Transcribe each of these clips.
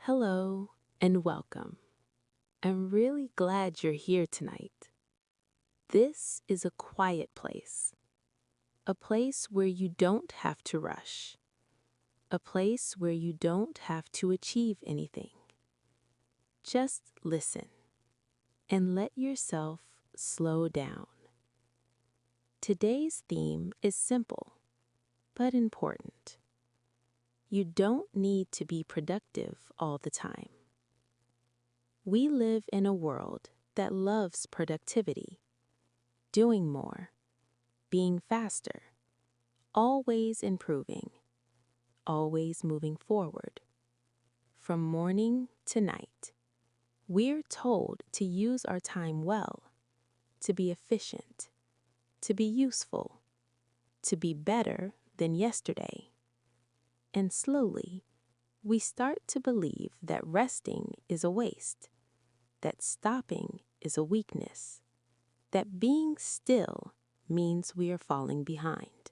Hello and welcome. I'm really glad you're here tonight. This is a quiet place, a place where you don't have to rush, a place where you don't have to achieve anything. Just listen and let yourself slow down. Today's theme is simple but important. You don't need to be productive all the time. We live in a world that loves productivity, doing more, being faster, always improving, always moving forward. From morning to night, we're told to use our time well, to be efficient, to be useful, to be better than yesterday. And slowly, we start to believe that resting is a waste, that stopping is a weakness, that being still means we are falling behind.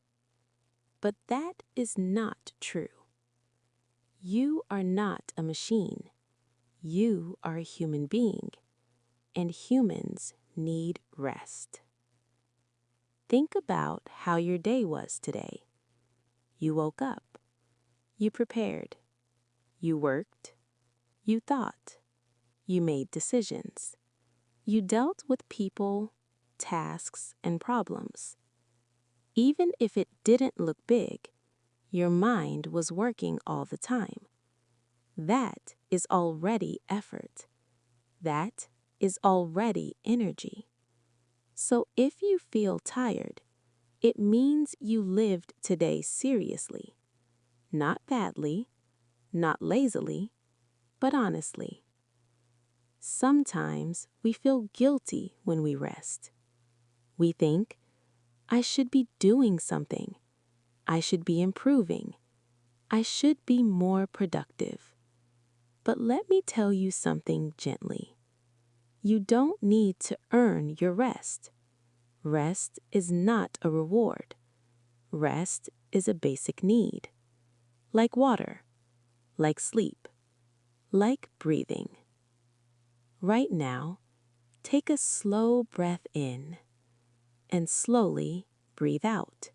But that is not true. You are not a machine. You are a human being, and humans need rest. Think about how your day was today. You woke up. You prepared. You worked. You thought. You made decisions. You dealt with people, tasks, and problems. Even if it didn't look big, your mind was working all the time. That is already effort. That is already energy. So if you feel tired, it means you lived today seriously. Not badly, not lazily, but honestly. Sometimes we feel guilty when we rest. We think, I should be doing something. I should be improving. I should be more productive. But let me tell you something gently. You don't need to earn your rest. Rest is not a reward. Rest is a basic need. Like water, like sleep, like breathing. Right now, take a slow breath in and slowly breathe out.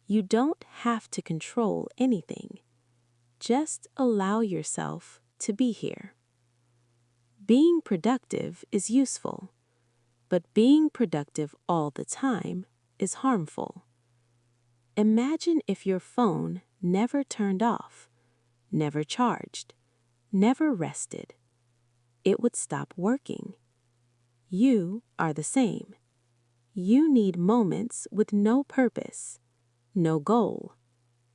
You don't have to control anything. Just allow yourself to be here. Being productive is useful, but being productive all the time is harmful. Imagine if your phone never turned off, never charged, never rested. It would stop working. You are the same. You need moments with no purpose, no goal,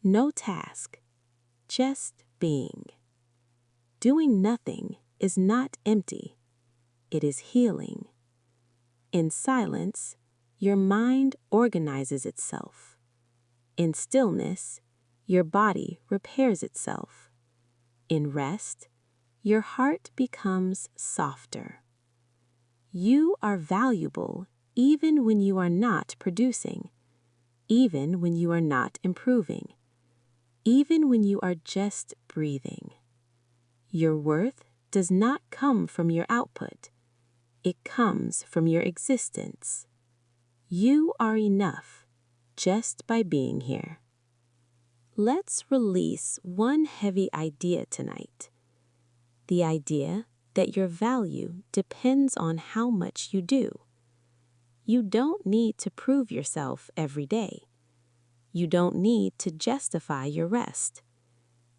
no task, just being. Doing nothing is not empty. It is healing. In silence, your mind organizes itself. In stillness, your body repairs itself. In rest, your heart becomes softer. You are valuable even when you are not producing, even when you are not improving, even when you are just breathing. Your worth does not come from your output. It comes from your existence. You are enough just by being here. Let's release one heavy idea tonight. The idea that your value depends on how much you do. You don't need to prove yourself every day. You don't need to justify your rest.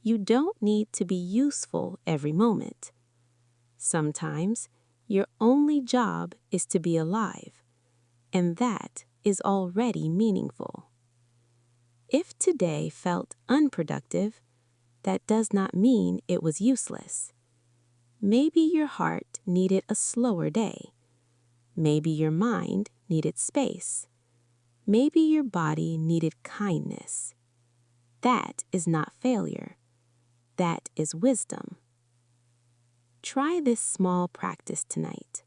You don't need to be useful every moment. Sometimes, your only job is to be alive, and that is already meaningful. If today felt unproductive, that does not mean it was useless. Maybe your heart needed a slower day. Maybe your mind needed space. Maybe your body needed kindness. That is not failure. That is wisdom. Try this small practice tonight.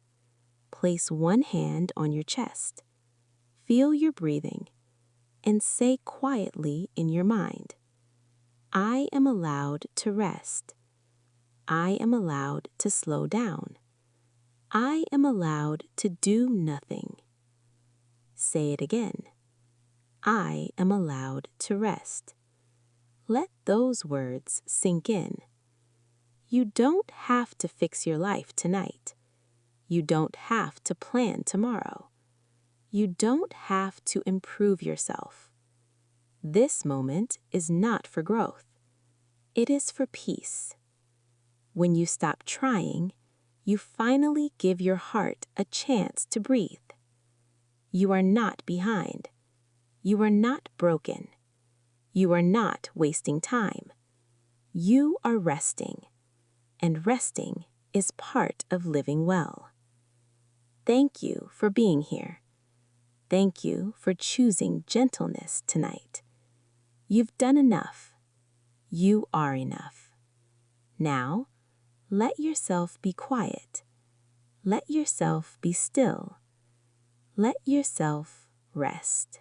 Place one hand on your chest. Feel your breathing and say quietly in your mind, I am allowed to rest. I am allowed to slow down. I am allowed to do nothing. Say it again. I am allowed to rest. Let those words sink in. You don't have to fix your life tonight. You don't have to plan tomorrow. You don't have to improve yourself. This moment is not for growth. It is for peace. When you stop trying, you finally give your heart a chance to breathe. You are not behind. You are not broken. You are not wasting time. You are resting, and resting is part of living well. Thank you for being here. Thank you for choosing gentleness tonight. You've done enough. You are enough. Now, let yourself be quiet. Let yourself be still. Let yourself rest.